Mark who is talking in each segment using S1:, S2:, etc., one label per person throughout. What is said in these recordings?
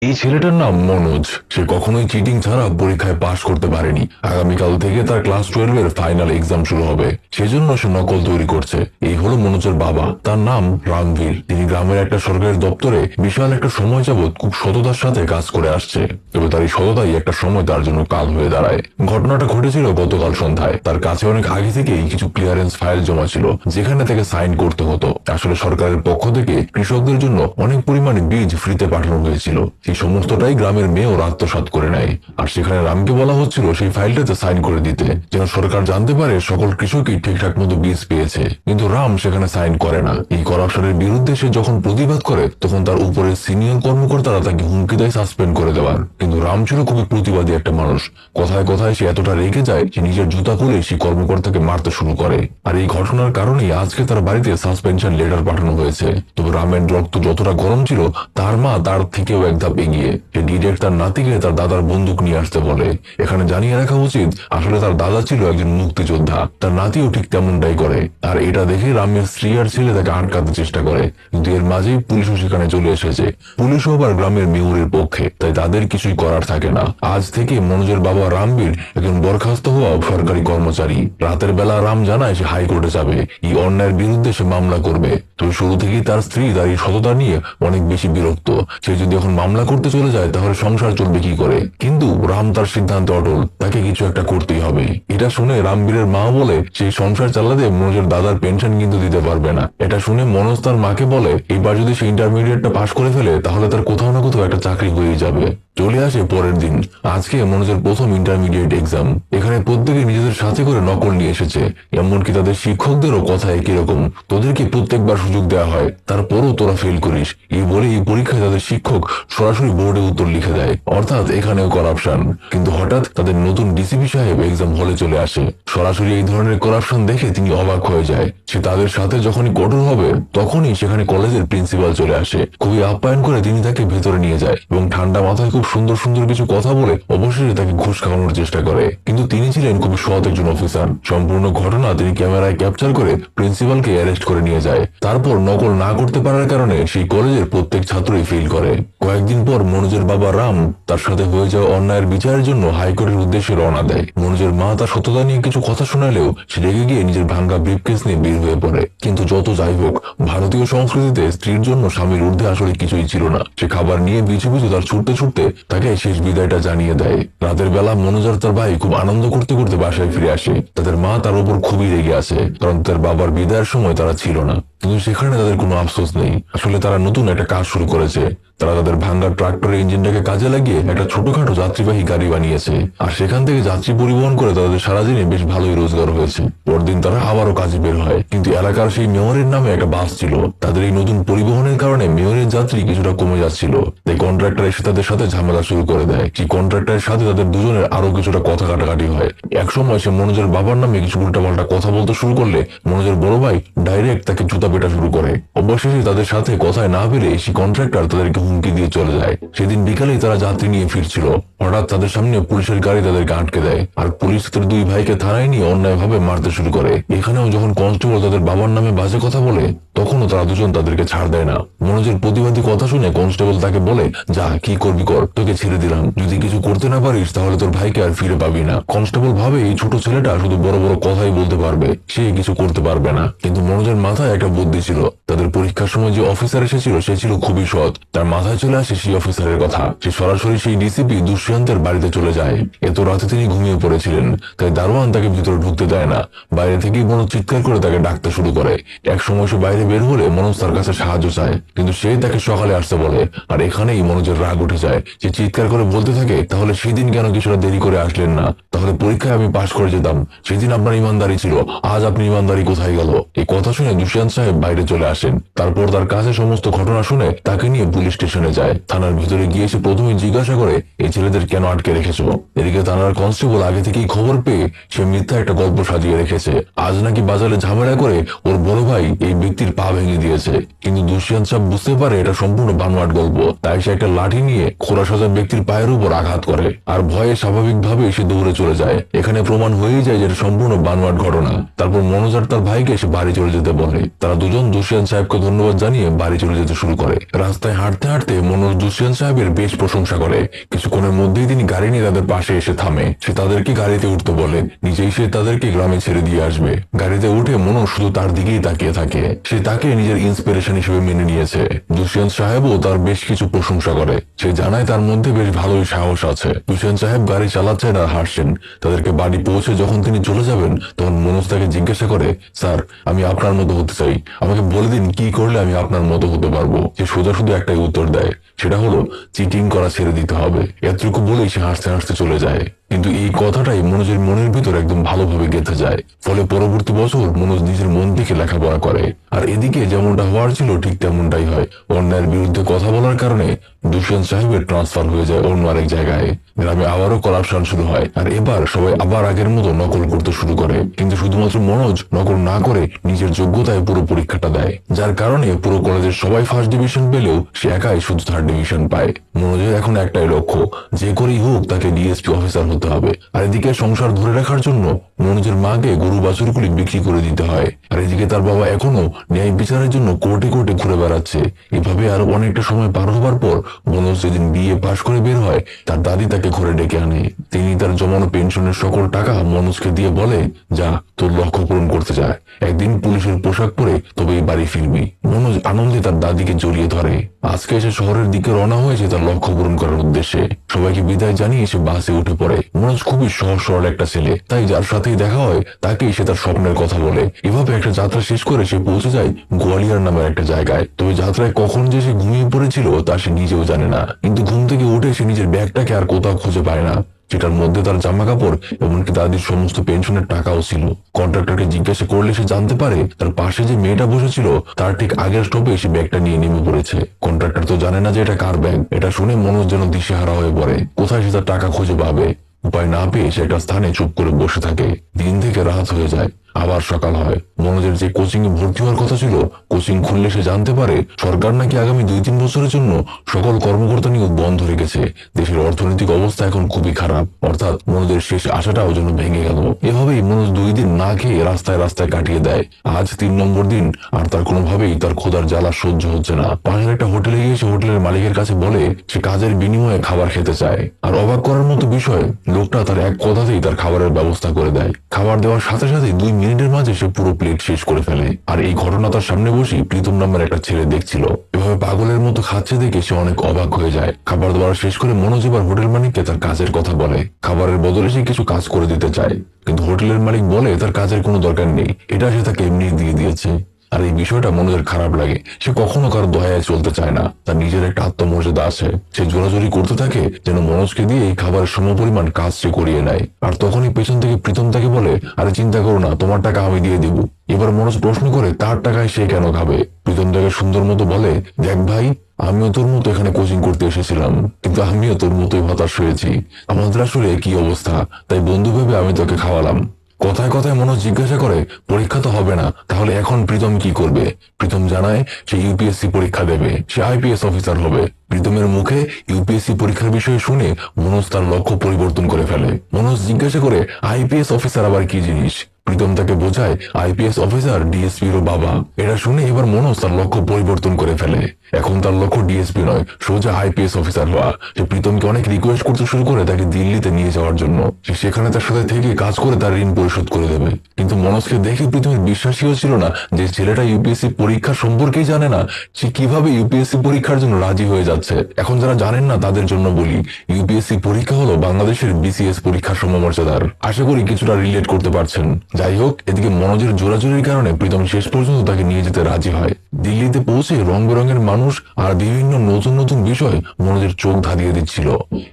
S1: এই ছেলেটার নাম মনোজ। সে কখনোই চিটিং ছাড়া পরীক্ষায় পাশ করতে পারেনি। আগামীকাল থেকে তার ক্লাস 12 এর ফাইনাল এক্সাম শুরু হবে, সেজন্য সে নকল তৈরি করছে। এই হলো মনোজের বাবা, তার নাম রামবীর। তিনি গ্রামের একটা সরকারি দপ্তরে বিশাল একটা সময় যাবৎ খুব সততার সাথে কাজ করে আসছে। তবে তার এই সততাই একটা সময় তার জন্য কাল হয়ে দাঁড়ায়। ঘটনাটা ঘটেছিল গতকাল সন্ধ্যায়। তার কাছে অনেক আগে থেকেই কিছু ক্লিয়ারেন্স ফাইল জমা ছিল, যেখানে তাকে সাইন করতে হতো। আসলে সরকারের পক্ষ থেকে কৃষকদের জন্য অনেক পরিমাণে বীজ ফ্রিতে পাঠানো হয়েছিল। সেই সমস্তটাই গ্রামের মেয়েও আত্মসাৎ করে নেয়। আর সেখানে রামকে বলা হচ্ছিল সেই ফাইলটাতে সাইন করে দিতে, যেন সরকার জানতে পারে সকল কৃষকই ঠিকঠাক মতো বীজ পেয়েছে। কিন্তু রাম সেখানে সাইন করে না। এই করাপশনের বিরুদ্ধে সে যখন প্রতিবাদ করে, তখন তার উপরে সিনিয়র কর্মকর্তারা তাকে হুমকি দেয় সাসপেন্ড করে দেওয়ার। কিন্তু রাম ছিল খুবই প্রতিবাদী একটা মানুষ। কথায় কথায় সে এতটা রেগে যায় যে নিজের জুতা খুলে সেই কর্মকর্তাকে মারতে শুরু করে। আর এই ঘটনার কারণেই আজকে তার বাড়িতে সাসপেনশন লেটার পাঠানো হয়েছে। তবে রামের রক্ত যতটা গরম ছিল, তার মা তার থেকেও এক ধাপ এগিয়ে। সে ডিরেক্ট তার নাতিকে তার দাদার বন্দুক নিয়ে আসতে বলে। এখানে জানিয়ে রাখা উচিত, আসলে তার দাদা ছিল একজন মুক্তিযোদ্ধা। তার নাতিও ঠিক তেমনটাই করে। আর এটা দেখে রামের স্ত্রী আর ছেলে তাকে আটকাতে চেষ্টা করে, কিন্তু এর মাঝেই পুলিশও সেখানে চলে এসেছে। পুলিশও আবার গ্রামের মেয়রের পক্ষে, তাই তাদের কিছুই করার থাকে না। আজ থেকে মনোজের বাবা রামবীর একজন বরখাস্ত হওয়া সরকারি কর্মচারী। রাতের বেলা রাম জানায় সে হাইকোর্টে যাবে, এই অন্যায়ের বিরুদ্ধে সে মামলা করবে। তো শুরু থেকেই তার স্ত্রী তার এই সততা নিয়ে অনেক বেশি বিরক্ত। সে যদি এখন মামলা করতে চলে যায়, তাহলে সংসার চলবে কি করে? কিন্তু রাম তার সিদ্ধান্তে অটল, তাকে কিছু একটা করতেই হবে। এটা শুনে রামবীরের মা বলে, সেই সংসার চালাতে মনোজের দাদার পেনশন কিন্তু দিতে পারবে না। এটা শুনে মনোজ তার মাকে বলে, এবার যদি সে ইন্টারমিডিয়েটটা পাশ করে ফেলে, তাহলে তার কোথাও না কোথাও একটা চাকরি হয়ে যাবে। চলে আসে পরের দিন। আজকে মনোজের প্রথম ইন্টারমিডিয়েট এক্সাম। এখানে প্রত্যেকে নিজেদের সাথে করে নকল নিয়ে এসেছে। এমনকি তাদের শিক্ষকদেরও কথা একই রকম, তোদেরকে প্রত্যেকবার সুযোগ দেওয়া হয়, তারপরও তোরা ফেল করিস। এই বলে এই পরীক্ষায় তাদের শিক্ষক সরাসরি বোর্ডে উত্তর লিখে দেয়। অর্থাৎ এখানেও করাপশন। কিন্তু হঠাৎ তাদের নতুন ডিসিপি সাহেব এক্সাম হলে চলে আসে। সরাসরি এই ধরনের করাপশন দেখে তিনি অবাক হয়ে যায়। সে তাদের সাথে যখনই কঠোর হবে, তখনই সেখানে কলেজের প্রিন্সিপাল চলে আসে। খুবই আপ্যায়ন করে তিনি তাকে ভেতরে নিয়ে যায় এবং ঠান্ডা মাথায় খুব সুন্দর সুন্দর কিছু কথা বলে অবশেষে তাকে ঘুষ খাওয়ানোর চেষ্টা করে। কিন্তু তিনি ছিলেন খুব সৎ একজন অফিসার। সম্পূর্ণ ঘটনা তিনি ক্যামেরায় ক্যাপচার করে প্রিন্সিপালকে অ্যারেস্ট করে নিয়ে যায়। তারপর নকল না করতে পারার কারণে সেই কলেজের প্রত্যেক ছাত্রই ফেল করে। কয়েকদিন পর মনোজের বাবা রাম তার সাথে হয়ে যাওয়া অন্যায়ের বিচারের জন্য হাইকোর্টের উদ্দেশ্যে রওনা দেয়। মনোজের মা তার সততা নিয়ে কিছু কথা শোনালেও সে রেগে গিয়ে নিজের ভাঙ্গা ব্রিফকেস নিয়ে বের হয়ে পড়ে। কিন্তু যত যাই হোক, ভারতীয় সংস্কৃতিতে স্ত্রীর জন্য স্বামীর ঊর্ধ্বে আসলে কিছুই ছিল না। সে খাবার নিয়ে পিছু পিছু তার ছুটতে ছুটতে তাকে শেষ বিদায়টা জানিয়ে দেয়। রাতের বেলা মনোজ আর তার ভাই খুব আনন্দ করতে করতে বাসায় ফিরে আসে। তাদের মা তার উপর খুবই রেগে আছে, কারণ তার বাবার বিদায়ের সময় তারা ছিল না। কিন্তু সেখানে তাদের কোনো আফসোস নেই। আসলে তারা নতুন একটা কাজ শুরু করেছে। তারা তাদের ভাঙ্গা ট্রাক্টরের ইঞ্জিনটাকে কাজে লাগিয়ে একটা ছোটখাটো যাত্রীবাহী গাড়ি বানিয়েছে। আর সেখান থেকে যাত্রী পরিবহন করে তাদের সারাদিনে বেশ ভালোই রোজগার হয়েছে। পরদিন তারা আবারও কাজে বের হয়। কিন্তু এলাকার সেই মেয়রের নামে একটা বাস ছিল। তাদের এই নতুন পরিবহনের কারণে মেয়রের যাত্রী কিছুটা কমে যাচ্ছিল। তাই কন্ট্রাক্টর এসে তাদের সাথে ঝামেলা শুরু করে দেয়। সেই কন্ট্রাক্টরের সাথে তাদের দুজনের আরো কিছুটা কথা কাটাকাটি হয়। একসময় সে মনোজের বাবার নামে কিছু উল্টাপাল্টা কথা বলতে শুরু করলে মনোজের বড় ভাই ডাইরেক্ট তাকে জুতা পেটা শুরু করে। অবশেষে তাদের সাথে কথায় না পেরে সেই কন্ট্রাক্টর তাদেরকে হুমকি দিয়ে চলে যায়। সেদিন বিকালেই তারা যাত্রী নিয়ে ফিরছিল। হঠাৎ তাদের সামনে পুলিশের গাড়ি তাদেরকে আটকে দেয়। আর পুলিশ তাদের দুই ভাইকে থানায় নিয়ে অন্যায়ভাবে মারতে শুরু করে। এখানেও যখন কনস্টেবল তাদের বাবার নামে বাজে কথা বলে, তখনও তারা দুজন তাদেরকে ছাড় দেয় না। মনোজের প্রতিবাদী কথা শুনে কনস্টেবল তাকে বলে, যা কি করবি কর, তোকে ছেড়ে দিলাম। যদি কিছু করতে না পারিস, তাহলে তোর ভাইকে আর ফিরে পাবি না। কনস্টেবল ভাবে এই ছোট ছেলেটা শুধু বড় বড় কথাই বলতে পারবে, সে কিছু করতে পারবে না। কিন্তু মনোজের মাথায় একটা বুদ্ধি ছিল। তাদের পরীক্ষার সময় যে অফিসার এসেছিল সে ছিল খুবই সৎ। তার মাথায় চলে আসে সেই অফিসারের কথা। সে সরাসরি সেই ডিসিপি দুষ্যন্তের বাড়িতে চলে যায়। এত রাতে তিনি ঘুমিয়ে পড়েছিলেন, তাই দারোয়ান তাকে ভিতরে ঢুকতে দেয় না। বাইরে থেকেই মনোজ চিৎকার করে তাকে ডাকতে শুরু করে। এক সময় সে বাইরে বের হলে মনোজ তার কাছে সাহায্য চায়, কিন্তু সে তাকে সকালে আসতে বলে। আর এখানেই মনোজের রাগ উঠে যায়। সে চিৎকার করে বলতে থাকে, তাহলে সেদিন কেন কিছুটা দেরি করে আসলেন না? তাহলে পরীক্ষায় আমি পাশ করে যেতাম। সেদিন আপনার ইমানদারি ছিল, আজ আপনি ইমানদারি কোথায় গেল? এই কথা শুনে দুষ্যন্ত সাহেব বাইরে চলে আসেন। তারপর তার কাছে সমস্ত ঘটনা শুনে তাকে নিয়ে পুলিশ স্টেশনে যায়। থানার ভিতরে গিয়ে সে প্রথমে জিজ্ঞাসা করে, এই ছেলেদের কেন আটকে রেখেছো? এদিকে থানার কনস্টেবল আগে থেকেই খবর পেয়ে সে মিথ্যা একটা গল্প সাজিয়ে রেখেছে। আজ নাকি বাজারে ঝামেলা করে ওর বড় ভাই এই ব্যক্তির পা ভেঙে দিয়েছে। কিন্তু দুষ্যন্ত সাহেব বুঝতে পারে এটা সম্পূর্ণ বানোয়াট গল্প। তাই সে একটা লাঠি নিয়ে খোরা সাজা ব্যক্তির পায়ের উপর আঘাত করে। আর ভয়ে স্বাভাবিকভাবে সে দৌড়ে চলে যায়। এখানে প্রমাণ হয়েই যায় যে এটা সম্পূর্ণ বানোয়াট ঘটনা। তারপর মনোজ আর তার ভাইকে সে বাড়ি চলে যেতে বলে। তারা দুজন দুষ্যন্ত সাহেবকে ধন্যবাদ জানিয়ে বাড়ি চলে যেতে শুরু করে। রাস্তায় হাঁটতে হাঁটতে মনোজ দুষ্যন্ত সাহেবের বেশ প্রশংসা করে। কিছুক্ষণের মধ্যেই তিনি গাড়ি নিয়ে তাদের পাশে এসে থামে। সে তাদেরকে গাড়িতে উঠতে বলে, নিজেই সে তাদেরকে গ্রামে ছেড়ে দিয়ে আসবে। গাড়িতে উঠে মনোজ শুধু তার দিকেই তাকিয়ে থাকে। সে তাকে নিজের ইন্সপিরেশন হিসেবে মেনে নিয়েছে। দুষ্যন্ত সাহেবও তার বেশ কিছু প্রশংসা করে। সে জানায় তার মধ্যে বেশ ভালোই সাহস আছে। দুষ্যন্ত সাহেব গাড়ি চালাচ্ছেন আর হাসছেন। তাদেরকে বাড়ি পৌঁছে যখন তিনি চলে যাবেন তখন মনোজ তাকে জিজ্ঞাসা করে, স্যার, আমি আপনার মতো হতে চাই, আমাকে বলে দিন কি করলে আমি আপনার মতো হতে পারবো। সে সোজা শুধু একটাই উত্তর দেয়, সেটা হলো চিটিং করা ছেড়ে দিতে হবে। এতটুকু বলেই সে হাসতে হাসতে চলে যায়। কিন্তু এই কথাটাই মনোজের মনের ভিতর একদম ভালোভাবে গেঁথে যায়। ফলে পরবর্তী বছর মনোজ নিজের মন থেকে লেখাপড়া করে। আর এদিকে যেমনটা হওয়ার ছিল ঠিক তেমনটাই হয়। অন্যায়ের বিরুদ্ধে কথা বলার কারণে দুষ্যন্ত সাহেবের ট্রান্সফার হয়ে যায় অন্য আরেক জায়গায়। গ্রামে আবারও করাপশন শুরু হয়। আর এবার সবাই আবার আগের মতো নকল করতে শুরু করে। কিন্তু শুধুমাত্র মনোজ নকল না করে নিজের যোগ্যতায় পুরো পরীক্ষাটা দেয়, যার কারণে পুরো কলেজের সবাই ফার্স্ট ডিভিশন পেলেও সে একাই শুধু থার্ড ডিভিশন পায়। মনোজের এখন একটাই লক্ষ্য, যে করেই হোক তাকে ডিএসপি অফিসার হতে হবে। আর এদিকে সংসার ধরে রাখার জন্য মনোজের মাকে গরু বাছুরগুলি বিক্রি করে দিতে হয়। আর এদিকে তার বাবা এখনো ন্যায় বিচারের জন্য কোর্টে কোর্টে ঘুরে বেড়াচ্ছে। এভাবে আরো অনেকটা সময় পার হবার পর মনোজ যেদিন বিএ পাশ করে বের হয়, তার দাদি তাকে ঘরে ডেকে আনে। তিনি তার জমানো পেনশনের সকল টাকা মনোজকে দিয়ে বলে, যা তোর লক্ষ্য পূরণ করতে যায়, একদিন পুলিশের পোশাক পরে তবেই বাড়ি ফিরবি। মনোজ আনন্দে তার দাদিকে জড়িয়ে ধরে। আজকে এসে শহরের দিকে রওনা হয়েছে তার লক্ষ্য পূরণ করার উদ্দেশ্যে। সবাইকে বিদায় জানিয়ে সে বাসে উঠে পড়ে। মনোজ খুবই সহজ সরল একটা ছেলে, তাই যার সাথেই দেখা হয় তাকেই সে তার স্বপ্নের কথা বলে। এভাবে একটা যাত্রা শেষ করে সে পৌঁছে যায় গোয়ালিয়র নামের একটা জায়গায়। তবে যাত্রায় কখন যে সে ঘুমিয়ে পড়েছিল তা সে নিজেও জানে না। কিন্তু ঘুম থেকে উঠে সে নিজের ব্যাগটাকে আর কোথাও খুঁজে পায় না, যেটার মধ্যে তার জামা কাপড় এমনকি দাদির সমস্ত পেনশনের টাকাও ছিল। কন্ট্রাক্টরকে জিজ্ঞাসা করলে সে জানতে পারে তার পাশে যে মেয়েটা বসেছিল তার ঠিক আগের স্টপে সে ব্যাগটা নিয়ে নেমে পড়েছে। কন্ট্রাক্টর তো জানে না যে এটা কার ব্যাগ। এটা শুনে মনোজ যেন দিশেহারা হয়ে পড়ে। কোথায় সে তার টাকা খুঁজে পাবে? উপায় না পেয়ে সে একটা স্থানে চুপ করে বসে থাকে। দিন থেকে রাত হয়ে যায়। আবার সকাল হয়। মনোজের যে কোচিং এ ভর্তি হওয়ার কথা ছিল, কোচিং খুললে সে জানতে পারে সরকার নাকি আগামী 2-3 বছরের জন্য সকল কর্মকর্তা নিয়োগ বন্ধ রেখেছে। দেশের অর্থনৈতিক অবস্থা এখন খুবই খারাপ। অর্থাৎ মনোজের শেষ আশাটাও যেন ভেঙে গেল। এভাবেই মনোজ 2 দিন না খেয়ে রাস্তায় রাস্তায় কাটিয়ে দেয়। আজ 3 নম্বর দিন, আর তার কোনোভাবেই তার ক্ষুধার জ্বালা সহ্য হচ্ছে না। পাশের একটা হোটেলে গিয়ে সে হোটেলের মালিকের কাছে বলে সে কাজের বিনিময়ে খাবার খেতে চায়। আর অবাক করার মতো বিষয়, লোকটা তার এক কথাতেই তার খাবারের ব্যবস্থা করে দেয়। খাবার দেওয়ার সাথে সাথে 2 মিনিটের মাঝে সে পুরো প্লেট শেষ করে ফেলে। আর এই ঘটনা তার সামনে বসে প্রীতম নামের একটা ছেলে দেখছিল। এভাবে পাগলের মতো খাচ্ছে দেখে সে অনেক অবাক হয়ে যায়। খাবার দেওয়া শেষ করে মনোজ এবার হোটেল মালিককে তার কাজের কথা বলে। খাবারের বদলে সে কিছু কাজ করে দিতে চায়, কিন্তু হোটেলের মালিক বলে তার কাজের কোনো দরকার নেই, এটা সে তাকে এমনি দিয়ে দিয়েছে। আর এই বিষয়টা মনোজের খারাপ লাগে। সে কখনো কারো দয়ায় চলতে চায় না, তার নিজের একটা আত্মমর্যাদা আছে। সে জোরাজোরি করতে থাকে যেন মনোজকে দিয়ে এই খাবারের সমপরিমাণ কাজ সে করিয়ে নেয়। আর তখনই পেছন থেকে প্রীতম তাকে বলে, আরে চিন্তা করো না, তোমার টাকা আমি দিয়ে দিব। এবার মনোজ প্রশ্ন করে তার টাকায় সে কেন খাবে। প্রীতম তাকে সুন্দর মতো বলে, দেখ ভাই, আমিও তোর মতো এখানে কোচিং করতে এসেছিলাম, কিন্তু আমিও তোর মতোই হতাশ হয়েছি। আমাদের আসলে একই অবস্থা, তাই বন্ধু ভেবে আমি তোকে খাওয়ালাম। কথায় কথায় মনোজ জিজ্ঞাসা করে, পরীক্ষা তো হবে না, তাহলে এখন প্রীতম কি করবে? প্রীতম জানায় সে ইউপিএসসি পরীক্ষা দেবে, সে আইপিএস অফিসার হবে। প্রীতমের মুখে ইউপিএসসি পরীক্ষার বিষয়ে শুনে মনোজ তার লক্ষ্য পরিবর্তন করে ফেলে। মনোজ জিজ্ঞাসা করে, আইপিএস অফিসার আবার কি জিনিস? প্রীতম তাকে বোঝায়, আইপিএস অফিসার ডিএসপির বাবা। এটা শুনে এবার মনোজ তার লক্ষ্য পরিবর্তন করে ফেলে। এখন তার লক্ষ্য ডিএসপি নয়, সোজা আইপিএস অফিসার হওয়া। সে প্রীতমকে অনেক রিকোয়েস্ট করতে শুরু করে তাকে দিল্লিতে নিয়ে যাওয়ার জন্য। সে সেখানে তার সাথে থেকে কাজ করে তার ঋণ পরিশোধ করে দেবে। কিন্তু মনোজকে দেখে প্রীতমের বিশ্বাসই হচ্ছিল না যে ছেলেটা ইউপিএসসি পরীক্ষা সম্পর্কেই জানে না, সে কিভাবে ইউপিএসসি পরীক্ষার জন্য রাজি হয়ে যাচ্ছে। এখন যারা জানেন না তাদের জন্য বলি, ইউপিএসসি পরীক্ষা হলো বাংলাদেশের বিসিএস পরীক্ষার সমমর্যাদার। আশা করি কিছুটা রিলেট করতে পারছেন। যাই হোক, এদিকে মনোজের জোরাজোরির কারণে প্রীতম শেষ পর্যন্ত তাকে নিয়ে যেতে রাজি হয়। দিল্লিতে পৌঁছে রং বেরঙের মানুষ আর বিভিন্ন নতুন নতুন বিষয় মনোজের চোখ ধাঁধিয়ে দিচ্ছিল।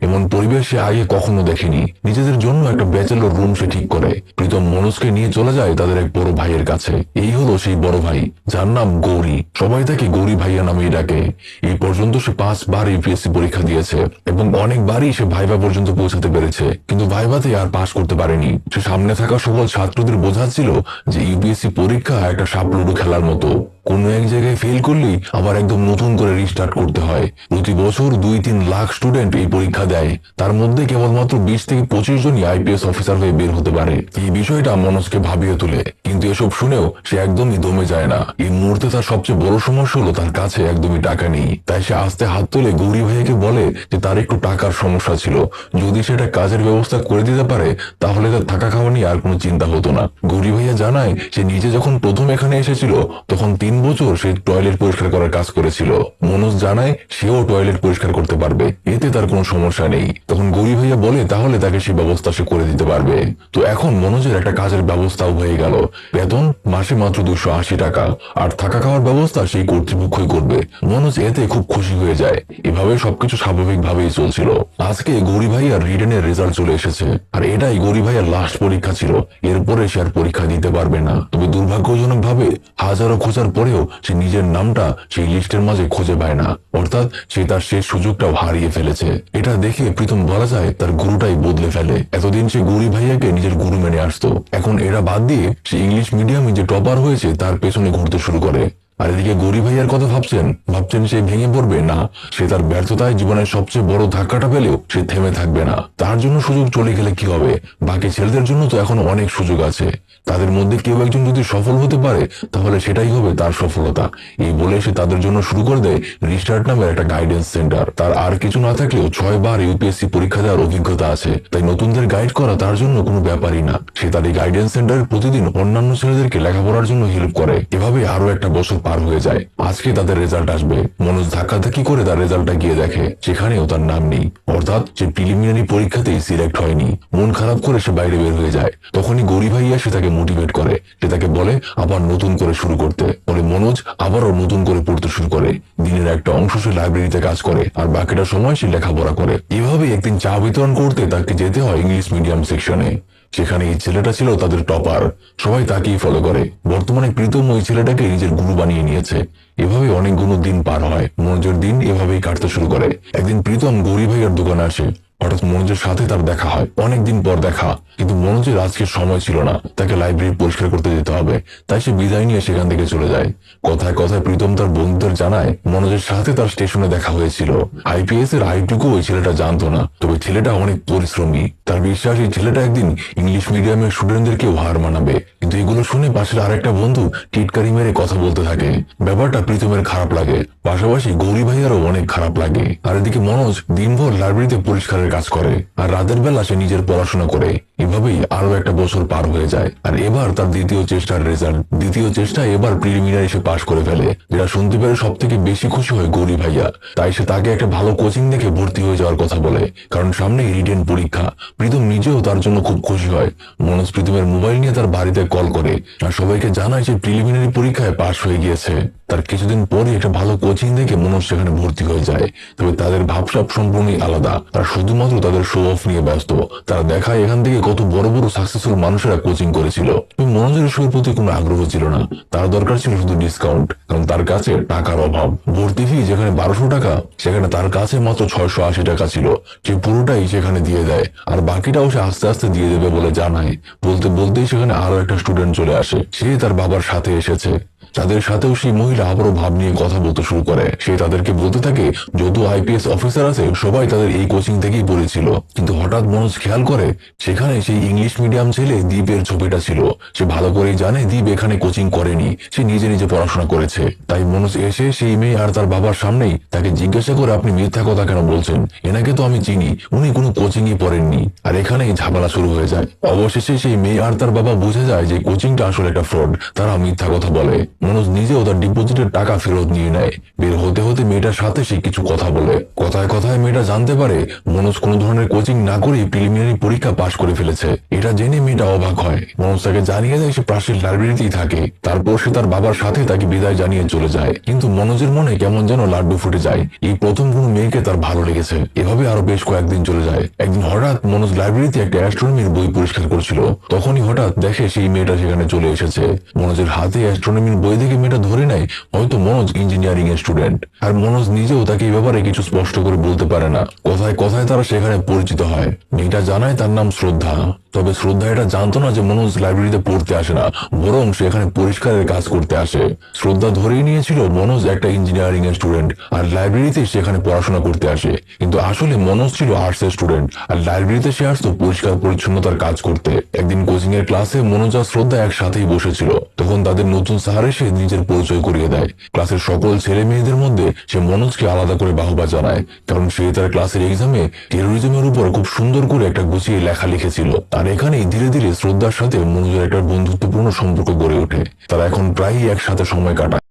S1: এমন পরিবেশ সে আগে কখনো দেখেনি। নিজেদের জন্য একটা ব্যাচেলর রুম সে ঠিক করে। প্রীতম মনোজকে নিয়ে চলে যায় তাদের এক বড় ভাইয়ের কাছে। এই হলো সেই বড় ভাই, যার নাম গৌরী। সবাই তাকে গৌরী ভাইয়া নামেই ডাকে। এই পর্যন্ত সে 5 বার ইউপিএসসি পরীক্ষা দিয়েছে এবং অনেকবারই সে ভাইবা পর্যন্ত পৌঁছাতে পেরেছে, কিন্তু ভাইভাতে আর পাশ করতে পারেনি। সে সামনে থাকা সকল ছাত্রদের বোঝাচ্ছিল যে ইউপিএসসি পরীক্ষা একটা সাপ লুডো খেলার মতো। কোনো এক জায়গায় ফেল করলেই আবার একদম নতুন করে রিস্টার্ট করতে হয়। প্রতি বছর 2-3 লাখ স্টুডেন্ট এই পরীক্ষা দেয়, তার মধ্যে কেবলমাত্র 20 থেকে 25 জনই আইপিএস অফিসার হয়ে বের হতে পারে। এই বিষয়টা মনোজকে ভাবিয়ে তোলে, কিন্তু এসব শুনেও সে একদমই দমে যায় না। এই মুহূর্তে তার সবচেয়ে বড় সমস্যা হলো তার কাছে একদমই টাকা নেই। তাই সে আস্তে হাত তুলে গৌরী ভাইয়াকে বলে যে তার একটু টাকার সমস্যা ছিল, যদি সেটা কাজের ব্যবস্থা করে দিতে পারে তাহলে তার থাকা খাওয়া নিয়ে আর কোনো চিন্তা হতো না। গৌরী ভাইয়া জানায় সে নিজে যখন প্রথম এখানে এসেছিল তখন 3 বছর সে টয়লেট পরিষ্কার করার কাজ করেছিল। মনোজ জানায় সেও টয়লেট পরিষ্কার করতে পারবে, এতে তার কোনো সমস্যা নেই। তখন গৌরী ভাইয়া বলে তাহলে তাকে সেই ব্যবস্থা সে করে দিতে পারবে। তো এখন মনোজের একটা কাজের ব্যবস্থাও হয়ে গেল। বেতন মাসে মাত্র 280 টাকা, আর থাকা খাওয়ার ব্যবস্থা সেই কর্তৃপক্ষই করবে। মনোজ এতে খুব খুশি হয়ে যায়। এভাবে সবকিছু স্বাভাবিকভাবেই চলছিল। আজকে গৌরী ভাইয়ার রিটেনের রেজাল্ট চলে এসেছে, আর এটাই গৌরী ভাইয়ার লাস্ট পরীক্ষা ছিল। এরপরে সে আর পরীক্ষা দিতে পারবে না। তবে দুর্ভাগ্যজনক ভাবে হাজারো খোঁজার পরেও সে নিজের নামটা সেই লিস্টের মাঝে খুঁজে পায় না, অর্থাৎ সে তার শেষ সুযোগটাও হারিয়ে ফেলেছে। এটা দেখে প্রীতম বলা যায় তার গুরুটাই বদলে ফেলে। এতদিন সে গৌরী ভাইয়াকে নিজের গুরু মেনে আসতো, এখন এরা বাদ দিয়ে সে ইংলিশ মিডিয়ামে যে টপার হয়েছে তার পেছনে ঘুরতে শুরু করে। আর এদিকে গৌরী ভাইয়ার কথা ভাবছেন সে ভেঙে পড়বে না। সে তার ব্যর্থতায় জীবনের সবচেয়ে বড় ধাক্কাটা পেলেও সে থেমে থাকবে না। তার জন্য সুযোগ চলে গেলে কি হবে, বাকি ছেলেদের জন্য তো এখন অনেক সুযোগ আছে। তাদের মধ্যে কেউ একজন যদি সফল হতে পারে তাহলে সেটাই হবে তার সফলতা। এই বলে সে তাদের জন্য শুরু করে দেয় রিস্টার্ট নামের একটা গাইডেন্স সেন্টার। তার আর কিছু না থাকলেও 6 বার ইউপিএসসি পরীক্ষা দেওয়ার অভিজ্ঞতা আছে, তাই নতুনদের গাইড করা তার জন্য কোনো ব্যাপারই না। সে তার এই গাইডেন্স সেন্টারে প্রতিদিন অন্যান্য ছেলেদেরকে লেখাপড়ার জন্য হেল্প করে। এভাবে আরো একটা বছর পার হয়ে যায়। আজকে তাদের রেজাল্ট আসবে। মনোজ ধাক্কাধাক্কি করে তার রেজাল্টটা গিয়ে দেখে সেখানেও তার নাম নেই, অর্থাৎ সে প্রিলিমিনারি পরীক্ষাতেই সিলেক্ট হয়নি। মন খারাপ করে সে বাইরে বের হয়ে যায়। তখনই গৌরী ভাইয়া সে তাকে মোটিভেট করে, সে তাকে বলে আবার নতুন করে শুরু করতে। বলে মনোজ আবারও নতুন করে পড়তে শুরু করে। দিনের একটা অংশ সে লাইব্রেরিতে কাজ করে, আর বাকিটা সময় সে লেখাপড়া করে। এভাবে একদিন চা বিতরণ করতে তাকে যেতে হয় ইংলিশ মিডিয়াম সেকশনে। সেখানে এই ছেলেটা ছিল তাদের টপার, সবাই তাকেই ফলো করে। বর্তমানে প্রীতম ওই ছেলেটাকে নিজের গুরু বানিয়ে নিয়েছে। এভাবে অনেকগুলো দিন পার হয়। মনোজের দিন এভাবেই কাটতে শুরু করে। একদিন প্রীতম গৌরী ভাইয়ের দোকানে আসে। হঠাৎ মনোজের সাথে তার দেখা হয়, অনেকদিন পর দেখা। কিন্তু মনোজের আজকে সময় ছিল না, তাকে লাইব্রেরি পরিষ্কার করতে যেতে হবে। তাই সে বিদায় নিয়ে সেখান থেকে চলে যায়। কথায় কথায় প্রীতম তার বন্ধুদের জানায় মনোজের সাথে তার স্টেশনে দেখা হয়েছিল। আইপিএস এর আইটুকু ওই ছেলেটা জানতো না, তবে ছেলেটা অনেক পরিশ্রমী। তার বিশ্বাস এই ছেলেটা একদিন ইংলিশ মিডিয়ামের স্টুডেন্টদেরকেও হার মানাবে। কিন্তু এগুলো শুনে পাশের আরেকটা বন্ধু টিটকারি মেরে কথা বলতে থাকে। ব্যাপারটা প্রীতমের খারাপ লাগে, পাশাপাশি গৌরী ভাইয়ারও অনেক খারাপ লাগে। আর এদিকে মনোজ দিনভর লাইব্রেরিতে পরিষ্কারের কাজ করে, আর রাতের বেলা সে নিজের পড়াশোনা করে। এভাবেই আরো একটা বছর পার হয়ে যায়। আর এবার তার দ্বিতীয় চেষ্টার রেজাল্ট, দ্বিতীয় চেষ্টায় এবার প্রিলিমিনারি সে পাশ করে ফেলে, যেটা শুনতে পেরে সব থেকে বেশি খুশি হয় গৌরী ভাইয়া। তাই সে তাকে একটা ভালো কোচিং দেখে ভর্তি হয়ে যাওয়ার কথা বলে, কারণ সামনে রিটেন পরীক্ষা। প্রীতম নিজেও তার জন্য খুব খুশি হয়। মনোজ প্রীতমের মোবাইল নিয়ে তার বাড়িতে কল করে আর সবাইকে জানায় যে প্রিলিমিনারি পরীক্ষায় পাশ হয়ে গিয়েছে। তার কিছুদিন পরে একটা ভালো কোচিং দেখে মনোজ সেখানে ভর্তি হয়ে যায়। তবে তাদের ভাবসাব সম্পূর্ণই আলাদা। তারা শুধুমাত্র তাদের শো অফ নিয়ে ব্যস্ত। তারা দেখায় এখান থেকে কত বড় বড় সাকসেসফুল মানুষেরা কোচিং করেছিল। মনোজের এসবের প্রতি কোনো আগ্রহ ছিল না। তার দরকার ছিল শুধু ডিসকাউন্ট, কারণ তার কাছে টাকার অভাব। ভর্তি ফি যেখানে 1200 টাকা, সেখানে তার কাছে মাত্র 680 টাকা ছিল। সে পুরোটাই সেখানে দিয়ে দেয়, আর বাকিটাও সে আস্তে আস্তে দিয়ে দেবে বলে জানায়। বলতে বলতেই সেখানে আরো একটা স্টুডেন্ট চলে আসে। সে তার বাবার সাথে এসেছে। তাদের সাথেও সেই মহিলা আবারও ভাব নিয়ে কথা বলতে শুরু করে। সে তাদেরকে বলতে থাকে যত আইপিএস অফিসার আছে সবাই তাদের এই কোচিং থেকেই পড়েছিল। কিন্তু হঠাৎ মনোজ খেয়াল করে সেখানে সেই ইংলিশ মিডিয়াম ছেলে দীপের ছবিটা ছিল। সে ভালো করেই জানে দীপ এখানে কোচিং করেনি, সে নিজে নিজে পড়াশোনা করেছে। তাই মনোজ এসে সেই মেয়ে আর তার বাবার সামনেই তাকে জিজ্ঞাসা করে আপনি মিথ্যা কথা কেন বলছেন, এনাকে তো আমি চিনি, উনি কোনো কোচিংই পড়েননি। আর এখানেই ঝামেলা শুরু হয়ে যায়। অবশেষে সেই মেয়ে আর তার বাবা বুঝে যায় যে কোচিংটা আসলে একটা ফ্রড, তারা মিথ্যা কথা বলে। মনোজ নিজেও তার ডিপোজিটের টাকা ফেরত নিয়ে নেয়। বের হতে হতে মেয়েটার সাথে সে কিছু কথা বলে। কথায় কথায় মেয়েটা জানতে পারে মনোজ কোনো ধরনের কোচিং না করে প্রিলিমিনারি পরীক্ষা পাশ করে ফেলেছে। এটা জেনে মেয়েটা অবাক হয়। মনোজ তাকে জানিয়ে দেয় সে পাশের লাইব্রেরিতেই থাকে। তারপর সে তার বাবার সাথে তাকে বিদায় জানিয়ে চলে যায়। কিন্তু মনোজের মনে কেমন যেন লাড্ডু ফুটে যায়। এই প্রথম কোনো মেয়েকে তার ভালো লেগেছে। এভাবে আরো বেশ কয়েকদিন চলে যায়। একদিন হঠাৎ মনোজ লাইব্রেরিতে একটা অ্যাস্ট্রোনমির বই পরিষ্কার করছিল। তখনই হঠাৎ দেখে সেই মেয়েটা সেখানে চলে এসেছে। মনোজের হাতে অ্যাস্ট্রোনমির বই দেখে মেয়েটা ধরে নেয় হয়তো মনোজ ইঞ্জিনিয়ারিং এর স্টুডেন্ট। আর মনোজ নিজেও তাকে এই ব্যাপারে কিছু স্পষ্ট করে বলতে পারে না। কথায় কথায় তারা সেখানে পরিচিত হয়। মেয়েটা জানায় তার নাম শ্রদ্ধা। তবে শ্রদ্ধা এটা জানতো না যে মনোজ লাইব্রেরিতে পড়তে আসে না, বরং সে এখানে পরিষ্কারের কাজ করতে আসে। শ্রদ্ধা ধরেই নিয়েছিল মনোজ একটা ইঞ্জিনিয়ারিং এর স্টুডেন্ট আর লাইব্রেরিতে সেখানে পড়াশোনা করতে আসে, কিন্তু আসলে মনোজ ছিল আর্টস এর স্টুডেন্ট আর লাইব্রেরিতে সে আসতো পরিষ্কার পরিচ্ছন্নতার কাজ করতে। একদিন কোচিং এর ক্লাসে মনোজ আর শ্রদ্ধা একসাথেই বসেছিল। তখন তাদের নতুন স্যার এসে নিজের পরিচয় করিয়ে দেয়। ক্লাসের সকল ছেলে মেয়েদের মধ্যে সে মনোজকে আলাদা করে বাহবা জানায়, কারণ সে তার ক্লাসের এক্সামে টেরোরিজমের উপর খুব সুন্দর করে একটা গুছিয়ে লেখা লিখেছিল। আর এখানেই ধীরে ধীরে শ্রদ্ধার সাথে মনোজের একটা বন্ধুত্বপূর্ণ সম্পর্ক গড়ে ওঠে। তারা এখন প্রায়ই একসাথে সময় কাটায়।